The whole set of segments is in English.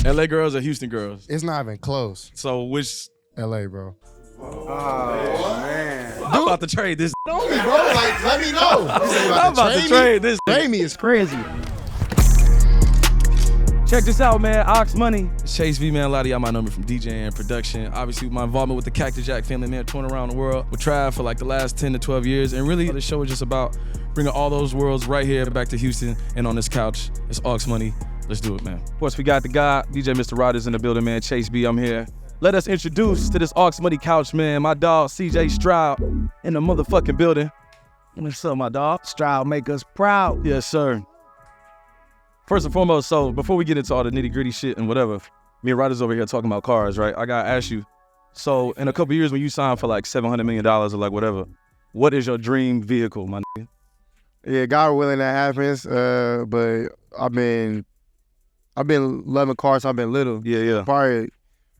LA girls or Houston girls? It's not even close. So which? LA, bro. Oh, man. I'm about to trade this. Know me, bro. Like, let me know. I'm about to trade this. Trade me is crazy. Check this out, man. Ox Money. Chase V, man. A lot of y'all might know me from DJing and production. Obviously, my involvement with the Cactus Jack family, man, touring around the world with Trav for like the last 10 to 12 years. And really, the show is just about bringing all those worlds right here back to Houston and on this couch. It's Ox Money. Let's do it, man. Of course, we got the guy, DJ Mr. Rogers in the building, man. Chase B, I'm here. Let us introduce to this Ox Money couch, man, my dog, CJ Stroud, in the motherfucking building. What's up, my dog? Stroud make us proud. Yes, sir. First and foremost, so before we get into all the nitty gritty shit and whatever, me and Rogers over here talking about cars, right? I gotta ask you, so in a couple years when you sign for like $700 million or like whatever, what is your dream vehicle, my nigga? Yeah, God willing that happens. But I've been loving cars. I've been little. Yeah.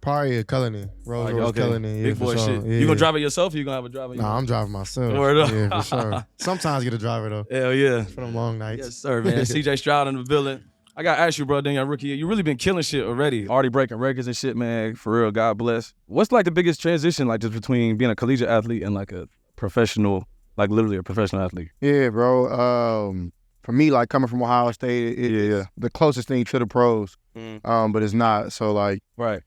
Probably a Cullinan. Rolls Royce Cullinan. Yeah, Big boy for sure. shit. Yeah. You gonna drive it yourself or you gonna have a driver? Nah, I'm driving myself. Word up. Yeah, for sure. Sometimes get a driver though. Hell yeah. For them long nights. Yes, sir, man. CJ Stroud in the building. I gotta ask you, bro, then your rookie year, you really been killing shit already. Already breaking records and shit, man. For real, God bless. What's like the biggest transition, like just between being a collegiate athlete and like a professional, like literally a professional athlete? Yeah, bro. For me, like coming from Ohio State, it's the closest thing to the pros. But it's not. So like, Right.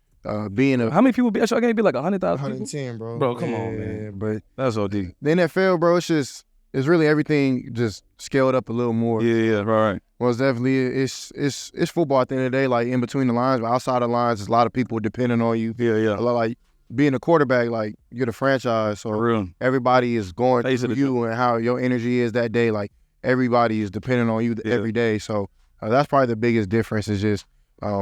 being a How many people be? I can't be like 100,000 people. 110, bro. Bro, come on, yeah, man. but That's OD. the NFL, bro, it's really everything just scaled up a little more. Yeah, right. Well, it's definitely it's football at the end of the day. Like in between the lines, but outside the lines, there's a lot of people depending on you. Yeah. A lot, like being a quarterback, like you're the franchise, so For real. everybody is going Face of through the you and how your energy is that day. Like everybody is depending on you every day. So that's probably the biggest difference. Is just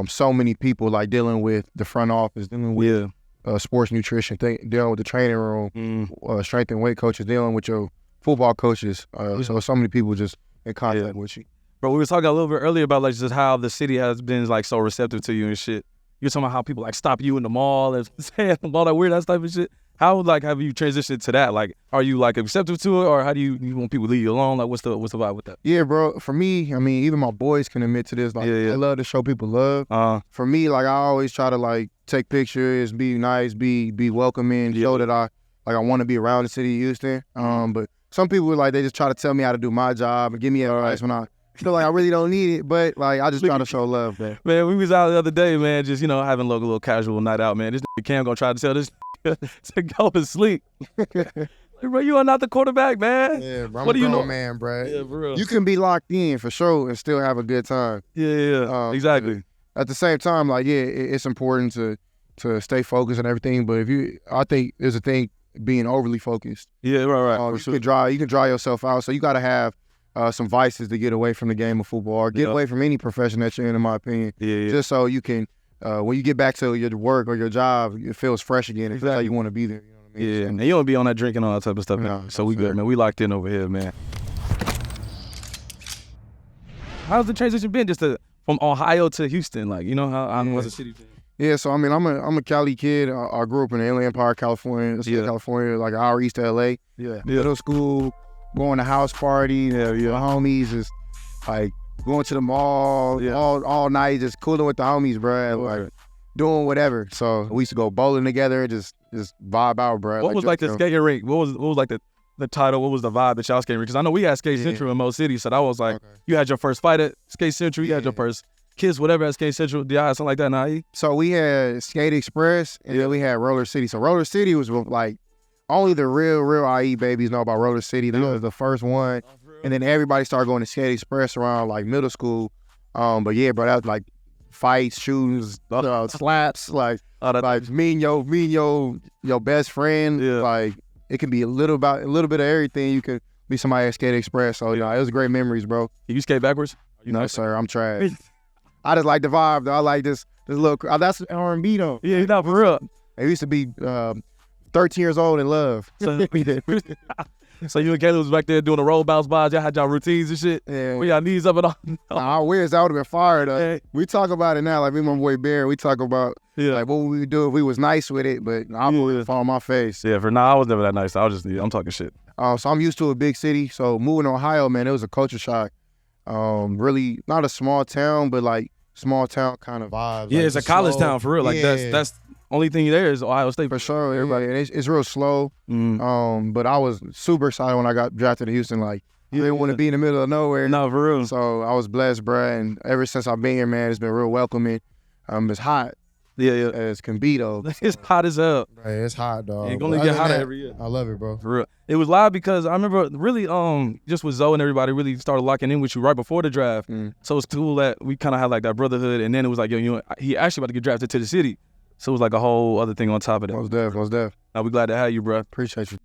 so many people like dealing with the front office, dealing with sports nutrition, dealing with the training room, strength and weight coaches, dealing with your football coaches. So many people just in contact with you. Bro, we were talking a little bit earlier about like just how the city has been like so receptive to you and shit. You're talking about how people like stop you in the mall and saying all that weird ass type of shit. How like have you transitioned to that? Like, are you like receptive to it, or how do you want people to leave you alone? Like, what's the vibe with that? Yeah, bro. For me, I mean, even my boys can admit to this. Like, I love to show people love. For me, like, I always try to like take pictures, be nice, be welcoming, show that I want to be around the city of Houston. But some people like they just try to tell me how to do my job and give me advice when I feel like I really don't need it. But like, I just try to show love, man. Man, we was out the other day, man, just having a little casual night out, man. This Cam gonna try to tell this to go to sleep. Like, bro, you are not the quarterback, man. Yeah, bro. I'm What a do you grown know? man, bro. Yeah, for real. You can be locked in for sure and still have a good time. Yeah, exactly. At the same time, like, it's important to stay focused and everything. But I think there's a thing being overly focused. Yeah, right. You can dry yourself out. So you got to have some vices to get away from the game of football or get away from any profession that you're in my opinion. Yeah. Just so you can, when you get back to your work or your job, it feels fresh again. It feels like you want to be there. You know what I mean? Yeah, and you don't be on that drinking all that type of stuff. No, so we good, man. We locked in over here, man. How's the transition been just from Ohio to Houston? Like, how was the city? Yeah, so I mean, I'm a Cali kid. I grew up in the Inland Empire, California. California, like an hour east of LA. Middle school, going to house parties. My homies is like going to the mall all night, just cooling with the homies, bro. Like doing whatever. So we used to go bowling together, just vibe out, bro. What was like the skating rink? What was like the title? What was the vibe at y'all skating rink? Because I know we had Skate Central in most cities, so that was like you had your first fight at Skate Central, you had your first kiss, whatever at Skate Central. Did y'all have something like that now? So we had Skate Express, and then we had Roller City. So Roller City was like only the real IE babies know about Roller City. That was the first one, and then everybody started going to Skate Express around like middle school. But yeah, bro, that was like fights, shootings, slaps, like me and your best friend. Like it can be a little bit of everything. You could be somebody at Skate Express. So it was great memories, bro. You skate backwards? No, sir, I'm trash. I just like the vibe, though. I like this little. That's R&B, though. Yeah, not for real. I used to be 13 years old in love. So you and Caleb was back there doing the roll bounce bars. Y'all had y'all routines and shit. Yeah. With y'all knees up and all. Our weirds, that would have been fired up. Hey. We talk about it now, like me and my boy Bear. We talk about like what we would do if we was nice with it, but I'm gonna fall on my face. Yeah, for now I was never that nice. I'm talking shit. So I'm used to a big city. So moving to Ohio, man, it was a culture shock. Really not a small town, but like small town kind of vibes. Yeah, like, it's a college slow. town for real. Like Yeah. that's only thing there is Ohio State For sure, everybody. And it's real slow. Mm. But I was super excited when I got drafted to Houston. Like, you didn't want to be in the middle of nowhere. No, for real. So I was blessed, bruh. And ever since I've been here, man, it's been real welcoming. It's hot Yeah. as can be, though. It's hot as hell. Hey, it's hot, dog. It's But gonna other get than hotter that, every year. I love it, bro. For real. It was live because I remember really just with Zoe and everybody really started locking in with you right before the draft. So it's cool that we kind of had like that brotherhood, and then it was like, yo, you know, he actually about to get drafted to the city. So it was like a whole other thing on top of that. Most def. Now we glad to have you, bro. Appreciate you.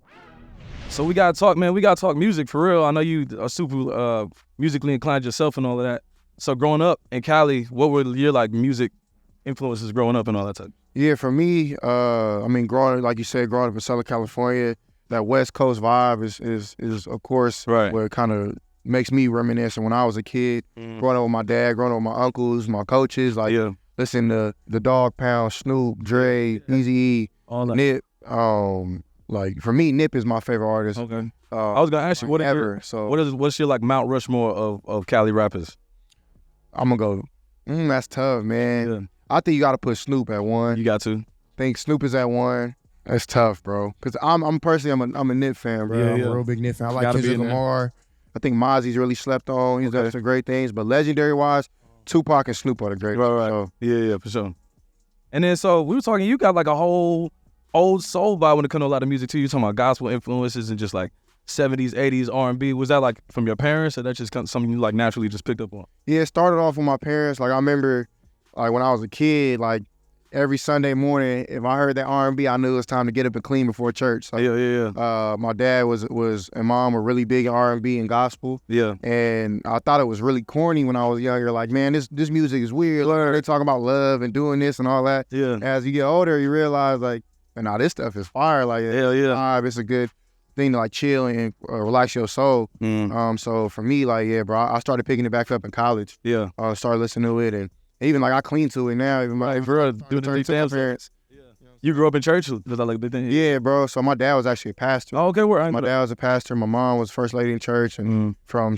So we gotta talk, man. We gotta talk music for real. I know you are super musically inclined yourself and all of that. So growing up in Cali, what were your like music influences growing up and all that stuff? Yeah, for me, I mean, growing up in Southern California, that West Coast vibe is of course Right. what kind of makes me reminiscent when I was a kid. Growing up with my dad, growing up with my uncles, my coaches, like Yeah. listening to the Dog Pound, Snoop, Dre, Eazy-E, All that. Nip. Like for me, Nip is my favorite artist. Okay. I was gonna ask you, what's your like Mount Rushmore of Cali rappers? I'm gonna go. That's tough, man. Yeah. I think you got to put Snoop at one. You got to. Think Snoop is at one. That's tough, bro. Cause I'm personally I'm a Nip fan, bro. Yeah, I'm yeah. a real big Nip fan. I like Gotta be Kendrick in there. Lamar. I think Mozzie's really slept on. He's done some great things, but legendary wise, Tupac and Snoop are the greatest. Right. So, Yeah, for sure. And then so we were talking, you got like a whole old soul vibe when it comes to a lot of music too. You talking about gospel influences and just like 70s, 80s R&B. Was that like from your parents, or that just something you like naturally just picked up on? yeah, it started off with my parents. Like I remember, like when I was a kid, like every Sunday morning, if I heard that R&B, I knew it was time to get up and clean before church. So, Yeah. my dad and mom were really big in R&B and gospel. Yeah. And I thought it was really corny when I was younger. Like, man, this music is weird. They're talking about love and doing this and all that. Yeah. As you get older, you realize, like, nah, this stuff is fire. Like, Hell yeah. vibe. It's a good thing to, like, chill and relax your soul. So for me, like, yeah, bro, I started picking it back up in college. Yeah. Started listening to it. And even, like, I clean to it now. Even my doing the thing. parents. You grew up in church? Was that like a big thing? Yeah, bro. So my dad was actually a pastor. Oh, okay, where? My dad was a pastor. My mom was first lady in church. And from,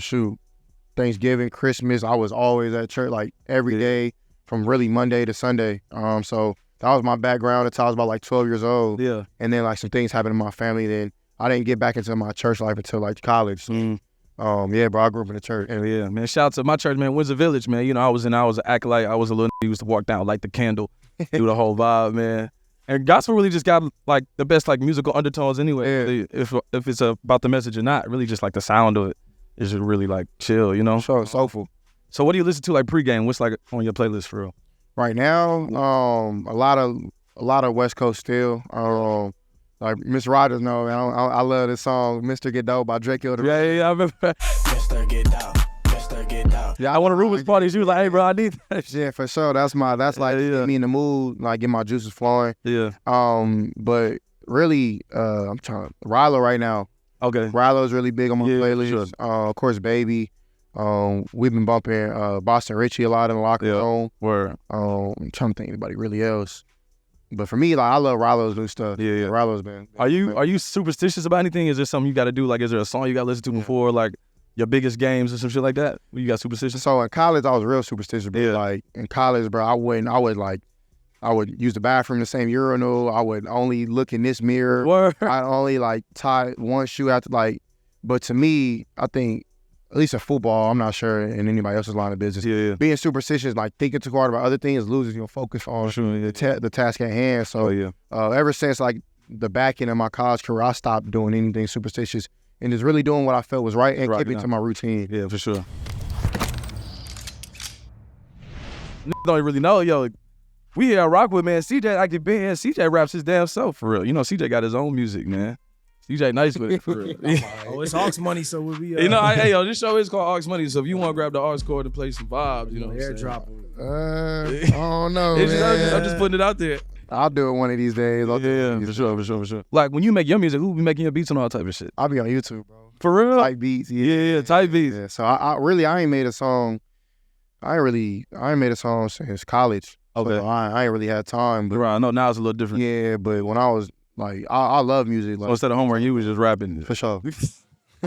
Thanksgiving, Christmas, I was always at church, like, every day from really Monday to Sunday. So that was my background until I was about, like, 12 years old. Yeah. And then, like, some things happened in my family. Then I didn't get back into my church life until, like, college. Yeah, bro, I grew up in the church. Hell yeah, man. Shout out to my church, man. Windsor Village, man. You know, I was an acolyte. I was a little who used to walk down, light the candle, do the whole vibe, man. And gospel really just got like the best like musical undertones anyway. Yeah. If it's about the message or not, really just like the sound of it is just really like chill, you know? So soulful. So what do you listen to like pregame? What's like on your playlist for real? Right now, a lot of West Coast still. Like Miss Rogers know, man, I love this song, Mr. Get Dope by Drake. Yeah, I remember. Mr. Get Down, Mr. Get Down. Yeah, I want to Rubens parties. You was like, hey, bro, I need that. Yeah, for sure. That's like get me in the mood, like get my juices flowing. Yeah. But really, I'm trying to Rilo right now. Okay. Rilo's really big on my Yeah, playlist. Of course, Baby. We've been bumping Boston Richie a lot in the locker room. Word. I'm trying to think anybody really else. But for me, like I love Rilo's new stuff. Yeah. Rilo's been. Are you superstitious about anything? Is there something you got to do? Like, is there a song you got to listen to before, like your biggest games or some shit like that? You got superstitious? So in college, I was real superstitious. Bro. Yeah. Like in college, bro, I would use the bathroom in the same urinal. I would only look in this mirror. Word. I'd only like tie one shoe after like. But to me, I think at least in football, I'm not sure in anybody else's line of business. Yeah. Being superstitious, like thinking too hard about other things, loses your focus on the task at hand. So ever since like the back end of my college career, I stopped doing anything superstitious and just really doing what I felt was right and keeping to my routine. Yeah, for sure. Don't really know, yo. We here at Rockwood, man. CJ actually been here. CJ raps his damn self for real. You know, CJ got his own music, man. CJ nice with it for real. Oh, it's Hawks money, so we'll be. You know, hey, yo, this show is called Aux Money. So if you want to grab the Aux chord and play some vibes, you know what I'm saying? airdrop. I don't know, I'm just putting it out there. I'll do it one of these days. For sure. Like when you make your music, who be making your beats and all type of shit? I'll be on YouTube, bro. For real? Type beats. Yeah, type beats. Yeah. So I ain't made a song. I ain't made a song since college. Okay. So I ain't really had time. But Right, I know now it's a little different. yeah, but when I was like, I love music. So Like, instead of homework, you was just rapping. for sure.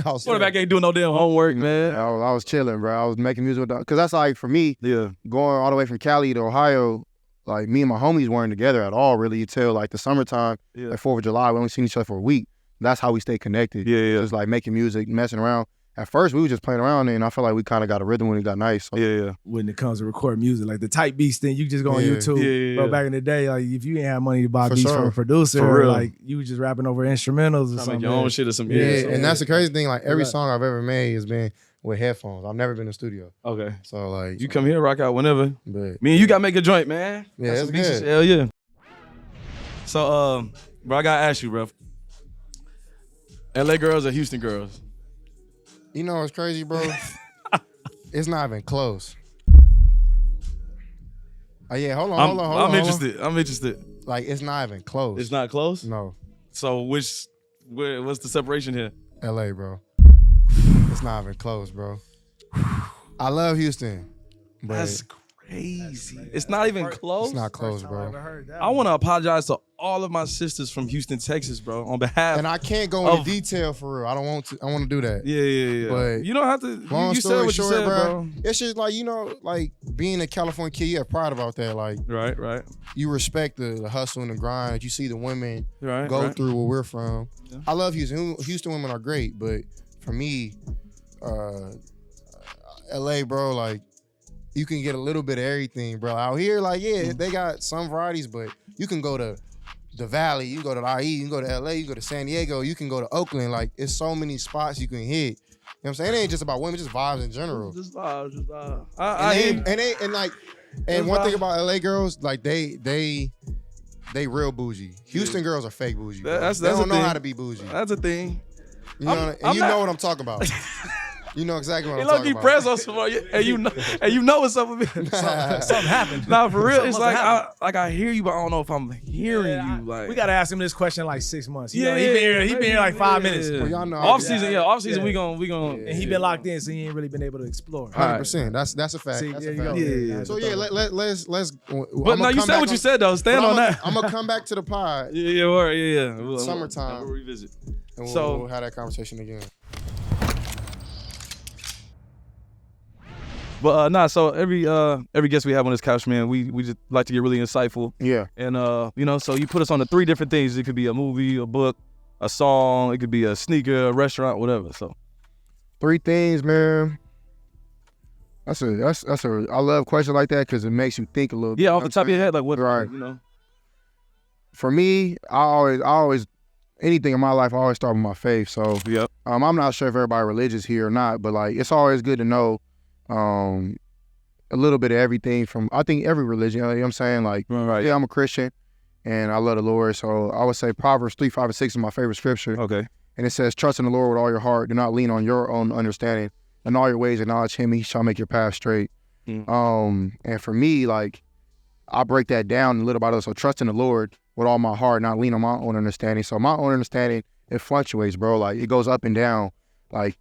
I was Quarterback ain't doing no damn homework, man. I was chilling, bro. I was making music with because that's like for me, Yeah. going all the way from Cali to Ohio, like me and my homies weren't together at all really until like the summertime, Yeah. like 4th of July. We only seen each other for a week. That's how we stayed connected. Yeah. Just like making music, messing around. At first, we were just playing around, and I feel like we kind of got a rhythm when it got nice. So. Yeah. When it comes to recording music, like the type beats thing, you just go on Yeah. YouTube. Yeah. Bro, back in the day, like if you ain't have money to buy For beats sure. from a producer, For real. like you was just rapping over instrumentals or Make something. your own shit or some Yeah, so- and that's the crazy thing. Like every Right. song I've ever made has been with headphones. I've never been in the studio. Okay. So like, You come here, rock out whenever. but Me and you got to make a joint, man. Yeah, Got it's some beats and good. shit. Hell yeah. So, bro, I got to ask you, bro. LA girls or Houston girls? you know what's crazy, bro? It's not even close. Oh yeah, hold on. I'm interested. I'm interested. Like it's not even close. It's not close? No, So, what's the separation here? LA, bro. It's not even close, bro. I love Houston, but That's crazy. It's not even close? it's not close, I bro. ever heard that. I want to apologize to all of my sisters from Houston, Texas, bro, on behalf. And I can't go into detail for real. I don't want to. I want to do that. Yeah. But you don't have to. Long You said story what short, you said, bro. It's just like like being a California kid. You have pride about that. Like Right. you respect the hustle and the grind. You see the women Right. go right. through where we're from. Yeah. I love Houston. Houston women are great, but for me, LA, bro, like you can get a little bit of everything, bro. Out here, like they got some varieties, but you can go to the Valley, you can go to the IE, you can go to LA, you can go to San Diego, you can go to Oakland. Like it's so many spots you can hit. You know what I'm saying? It ain't just about women, just vibes in general. Just vibe. And one thing about LA girls, like they real bougie. Houston girls are fake bougie. Bro. That's they a don't know thing. how to be bougie. That's a thing. You know, I'm you not- know what I'm talking about. You know exactly what He I'm low talking key about. press us for you, and you know what's up with me. Something happened. Nah, for real, it's Something like must have I hear you, but I don't know if I'm hearing you. Like we gotta ask him this question in like 6 months. You yeah, know, he been here like 5 minutes, Well, y'all know off I- season, off season. We gonna. and he been locked in, so he ain't really been able to explore. 100%. That's a fact. See, That's there a you fact. go. Yeah. So yeah, let's. But no, you said what you said though. Stand on that. I'm gonna come back to the pod Yeah, word, yeah. Summertime. We'll revisit. and So- we'll have that conversation again. But so every guest we have on this couch, man, we just like to get really insightful. Yeah. And so you put us on the 3 different things. It could be a movie, a book, a song, it could be a sneaker, a restaurant, whatever. So 3 things, man. That's a I love questions like that because it makes you think a little bit. yeah, off the top of your head, like what Right. you know. For me, I always anything in my life I always start with my faith. So Yep. I'm not sure if everybody religious here or not, but like it's always good to know a little bit of everything from I think every religion, you know what I'm saying? Like Right. yeah, I'm a Christian and I love the Lord. So I would say Proverbs 3, 5, and 6 is my favorite scripture. Okay. And it says, trust in the Lord with all your heart. Do not lean on your own understanding. In all your ways, acknowledge him. He shall make your path straight. Mm. And for me, like, I break that down a little by little. So trust in the Lord with all my heart, not lean on my own understanding. So my own understanding, it fluctuates, bro. Like, it goes up and down. Like,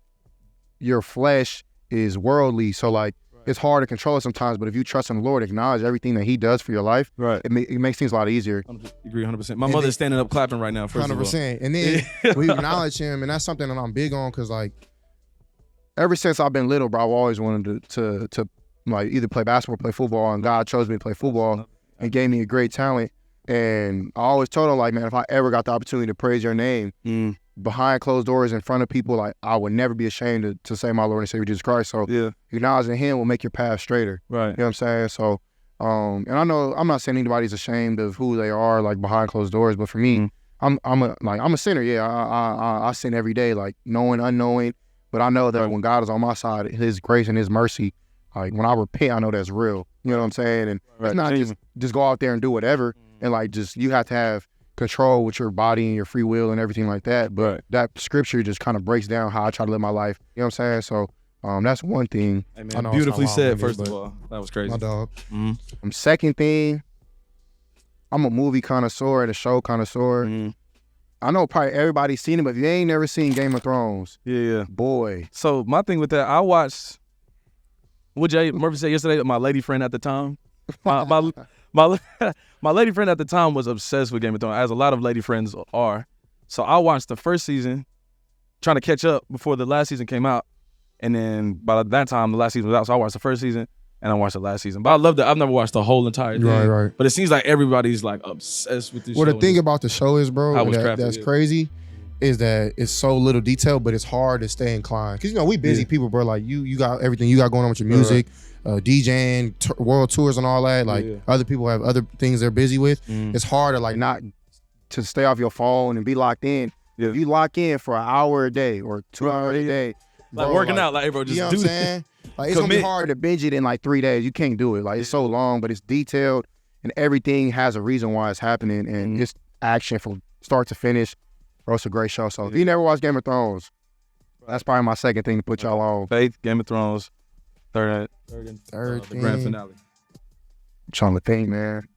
your flesh is worldly. So, like, it's hard to control it sometimes. But if you trust in the Lord, acknowledge everything that he does for your life, Right. it makes things a lot easier. Agree 100%. My And mother's then- standing up clapping right now. First of all. 100%. And then we acknowledge him, and that's something that I'm big on because like Ever since I've been little, bro, I've always wanted to like either play basketball or play football, and God chose me to play football and gave me a great talent. And I always told him, like, man, if I ever got the opportunity to praise your name behind closed doors in front of people, like, I would never be ashamed to say my Lord and Savior Jesus Christ. So Yeah. acknowledging him will make your path straighter. Right. You know what I'm saying? So, and I know I'm not saying anybody's ashamed of who they are, like, behind closed doors, but for me, I'm a sinner. Yeah, I sin every day, like, knowing, unknowing. But I know that when God is on my side, his grace and his mercy, like, when I repent, I know that's real. You know what I'm saying? And it's not just go out there and do whatever. And, like, just you have to have control with your body and your free will and everything like that. But that scripture just kind of breaks down how I try to live my life. You know what I'm saying? So that's one thing. Hey, I man, know it's beautifully not said, long-winded, first of but- all. That was crazy. my dog. Second thing, I'm a movie connoisseur and a show connoisseur. I know probably everybody's seen it, but if you ain't never seen Game of Thrones, Yeah. boy, So my thing with that, I watched what Jay Murphy said yesterday. My lady friend at the time, my lady friend at the time was obsessed with Game of Thrones, as a lot of lady friends are. So I watched the first season, trying to catch up before the last season came out. And then by that time, the last season was out. So I watched the first season and I watched the last season. But I loved it. I've never watched the whole entire thing. Right. But it seems like everybody's like obsessed with this Well, show. the thing about the show is, bro, How it was that's crafted, crazy, is that it's so little detail, but it's hard to stay inclined. Because, we busy people, bro. Like, you got everything you got going on with your music, DJing, world tours and all that. Like, other people have other things they're busy with. It's hard to, like, not to stay off your phone and be locked in. Yeah. If you lock in for an hour a day or 2 hours a day, like bro, working out, like, hey, bro, just you know do what I'm saying? Like, it's going to be hard to binge it in like 3 days. You can't do it. Like, it's so long, but it's detailed and everything has a reason why it's happening, and it's action from start to finish. Bro, it's a great show. So if you never watched Game of Thrones, that's probably my second thing to put y'all on. Faith, Game of Thrones, third Third the grand thing. finale. I'm trying to think, man.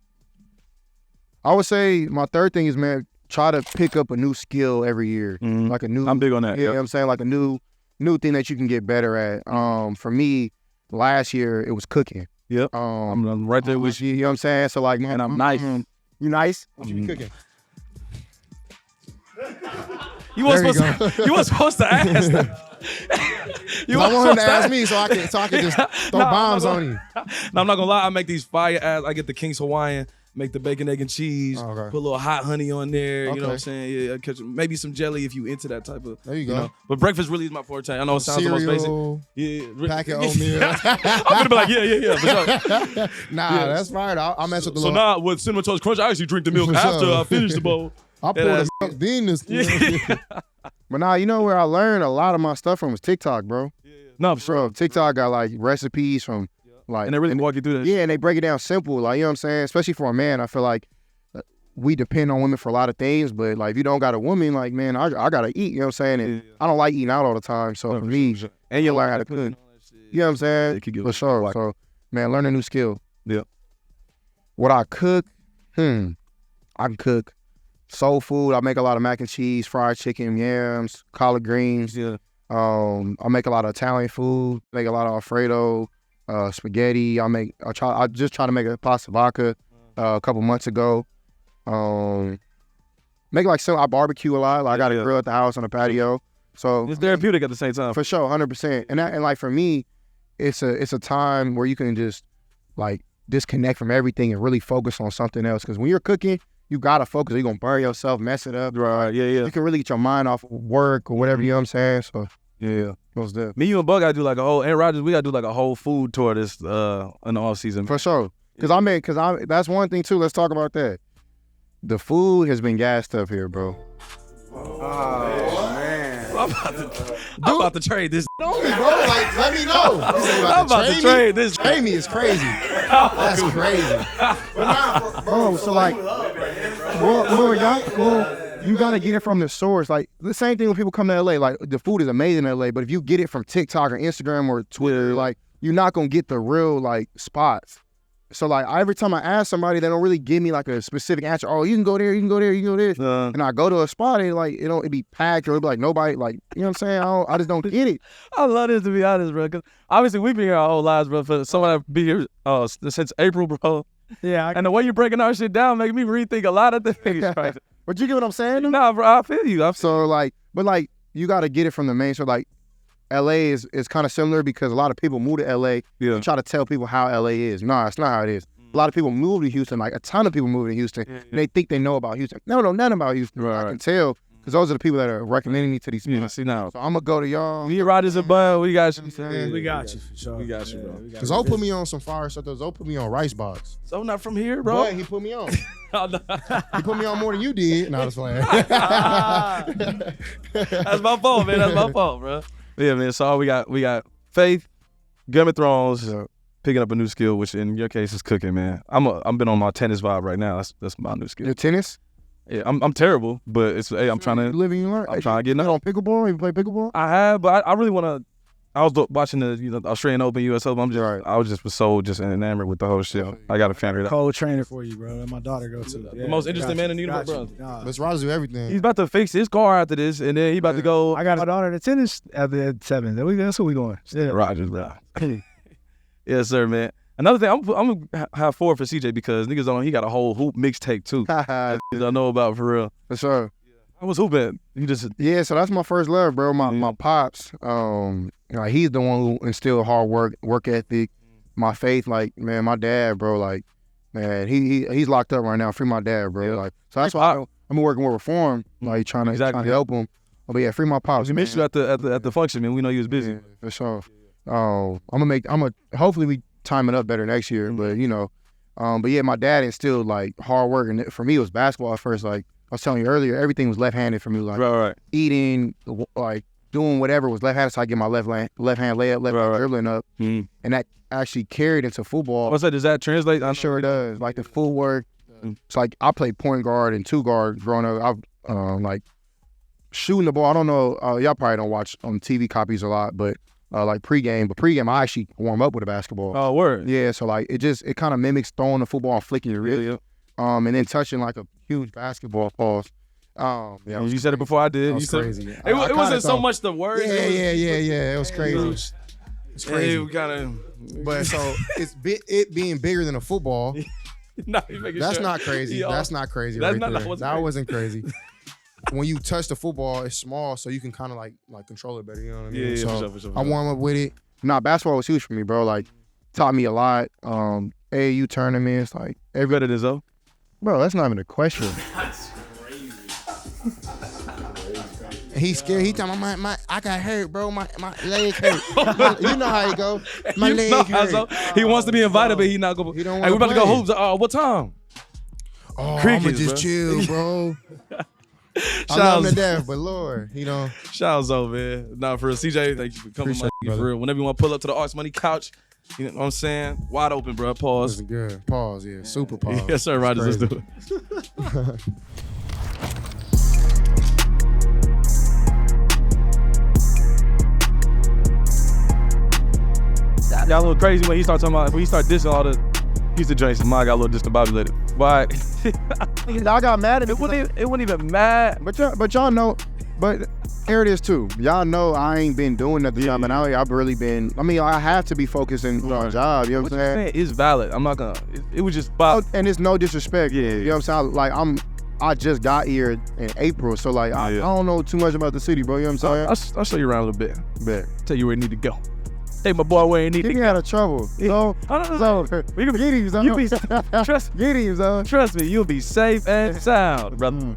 I would say my third thing is, man, try to pick up a new skill every year. Like a new, I'm big on that. you know what I'm saying? Like a new thing that you can get better at. For me, last year it was cooking. Yep. I'm right there with you. You know what I'm saying? So like, And I'm nice. You nice? What you be cooking? You weren't There you supposed to. You weren't supposed to ask. You I weren't want him supposed to ask me so I can just throw bombs on you. No, I'm not gonna lie. I make these fire ass. I get the King's Hawaiian, make the bacon, egg, and cheese. Oh, okay. Put a little hot honey on there. You know Okay. what I'm saying? Yeah, catch maybe some jelly if you into that type of. There you go. But breakfast really is my forte. I know it sounds the most basic. Cereal, Yeah, packet oatmeal. I'm gonna be like, yeah, for sure. Nah, that's fine. I'll mess with the So little. now with Cinnamon Toast Crunch, I actually drink the milk For after sure. I finish the bowl. I'll pour That the milk bean this. But nah, you know where I learned a lot of my stuff from was TikTok, bro. No, for sure. Bro, TikTok got like recipes from like, And they really walk you through that. yeah, and they break it down simple. Like, you know what I'm saying? Especially for a man, I feel like we depend on women for a lot of things, but like if you don't got a woman, like, man, I gotta eat, you know what I'm saying? And I don't like eating out all the time. So for me, and you learn how to cook. You know what I'm saying? For sure. Like, so, man, learn a new skill. Yeah. What I cook, I can cook soul food. I make a lot of mac and cheese, fried chicken, yams, collard greens. Yeah. I make a lot of Italian food. Make a lot of Alfredo, spaghetti. I just try to make a pasta vodka a couple months ago. Make like I barbecue a lot. Like, I got a grill at the house on the patio. So It's therapeutic at the same time. for sure, 100%. And like for me, it's a time where you can just like disconnect from everything and really focus on something else. Because when you're cooking, you gotta focus. You're gonna burn yourself, mess it up. Right. Yeah. You can really get your mind off work or whatever. You know what I'm saying? So Yeah. what's that? Me, you, and Bug gotta do like a whole. And Rogers, we gotta do like a whole food tour this in the off season. For sure. Because that's one thing too. Let's talk about that. The food has been gassed up here, bro. I'm about to trade this. Know me, bro. Like, let me know. I'm about to trade this. Trade me is crazy. That's crazy. Oh, so like, you gotta get it from the source. Like the same thing when people come to LA. Like the food is amazing in LA, but if you get it from TikTok or Instagram or Twitter, like you're not gonna get the real like spots. So like every time I ask somebody, they don't really give me like a specific answer. Oh, you can go there, you can go there, you can go there. And I go to a spot and like it'd be packed or it'd be like nobody, like, you know what I'm saying? I just don't get it. I love this, to be honest, bro. Cause obviously we've been here our whole lives, bro. For someone that be here since April, bro. Yeah. And the way you're breaking our shit down make me rethink a lot of things. Right? But you get what I'm saying? Nah, bro, I feel you. So like, but like you got to get it from the main. So like, LA is kind of similar because a lot of people move to LA and try to tell people how LA is. Nah, it's not how it is. A lot of people move to Houston, like a ton of people move to Houston, and they think they know about Houston. They don't know nothing about Houston. Right. I can tell because those are the people that are recommending me to these people. Yeah, see now. So I'm gonna go to y'all. Me and Rogers and Bud, we got you. We got you for sure. We got you, Yeah, bro. we got Because you. Zoe put me on some fire stuff. Zoe put me on Rice Box. So not from here, bro. But he put me on. He put me on more than you did. No, I was playing. That's my fault, man. That's my fault, bro. Yeah, man. So we got Faith, Game of Thrones, picking up a new skill, which in your case is cooking, man. I'm been on my tennis vibe right now. That's my new skill. Your tennis? Yeah, I'm terrible, but it's I'm trying You to live and you learn. I'm trying to get You enough. on pickleball? You play pickleball? I have, but I really want to. I was watching the Australian Open, US Open. I was so enamored with the whole shit. I got to figure it out. Cold trainer for you, bro. That my daughter go to. The most interesting man in the universe, bro. Let's Roger do everything. He's about to fix his car after this, and then he about to go. I got my daughter to tennis at 7. That's where we going. Yeah. Rogers, bro. Yes, sir, man. Another thing, I'm gonna have 4 for CJ because niggas don't know he got a whole hoop mixtape too. For I know about for real. sure. I was hooping. You just Yeah, so that's my first love, bro. My pops, like he's the one who instilled hard work ethic, my faith. Like, man, my dad, bro, like, man, he's locked up right now. Free my dad, bro. Yeah. Like, so that's why I'm working with reform, like trying to help him. But yeah, free my pops. we missed you at the function, man. We know you was busy. Yeah, for sure. Hopefully we time it up better next year. But you know, but yeah, my dad instilled like hard work, and for me it was basketball at first. Like I was telling you earlier, everything was left-handed for me. Like Right. eating, like doing whatever was left-handed, so I get my left hand layup, left hand dribbling up, and that actually carried into football. What's that? Does that translate? I'm sure it does. Like the footwork. It's like I played point guard and two guard growing up. I've like shooting the ball. I don't know. Y'all probably don't watch on TV copies a lot, but like pregame. But pregame, I actually warm up with a basketball. Oh, word. Yeah. So like it kind of mimics throwing the football and flicking your wrist. Yeah. And then touching like a huge basketball. Pause. Yeah. You said it before I did. That was You said crazy. It wasn't so much the words. Yeah. It was crazy. It's crazy. Yeah, we kind of. But so it being bigger than a football. Nah, you making That's sure. not crazy. Yo, That's not crazy. that's Right not- there. that wasn't That crazy. wasn't crazy. When you touch the football, it's small, so you can kind of like control it better. You know what I mean? Yeah, so for sure. I warm up with it. Nah, basketball was huge for me, bro. Like taught me a lot. AAU tournaments, like You better than Zoe? bro, that's not even a question. He's scared. He talking my I got hurt, bro. My leg hurt. You know how he go. My leg No, hurt. so he wants to be invited, but he not going. He don't Hey, we wanna about to go play. hoops. What time? Oh, Crickets, I'ma just bro. chill, bro. I love him Shouts, to death, but Lord, shouts out, man. Nah, for real, CJ, thank you for coming, Appreciate man. it, For real, whenever you want to pull up to the Arts Money couch, you know what I'm saying? Wide open, bro. This Pause. is good. Pause, yeah. Super pause. Yes, sir, Rogers. Let's do it. Y'all a little crazy when he start dissing all the Houston joints. Mine got a little discombobulated. But Y'all got mad at me. it wasn't even mad. But y'all know, but here it is too. Y'all know I ain't been doing nothing. I mean, I've really been. I mean, I have to be focusing on a job. You know what I'm saying? It's valid. I'm not gonna. It was just. Oh, and it's no disrespect. Yeah. You know what I'm saying? Like I just got here in April, so like I don't know too much about the city, bro. You know what I'm saying? I'll show you around a little bit. Bet. Tell you where you need to go. Take my boy where he need to He go. out of trouble. So, You get him, son. you be trust Get him, son. trust me. You'll be safe and sound, brother.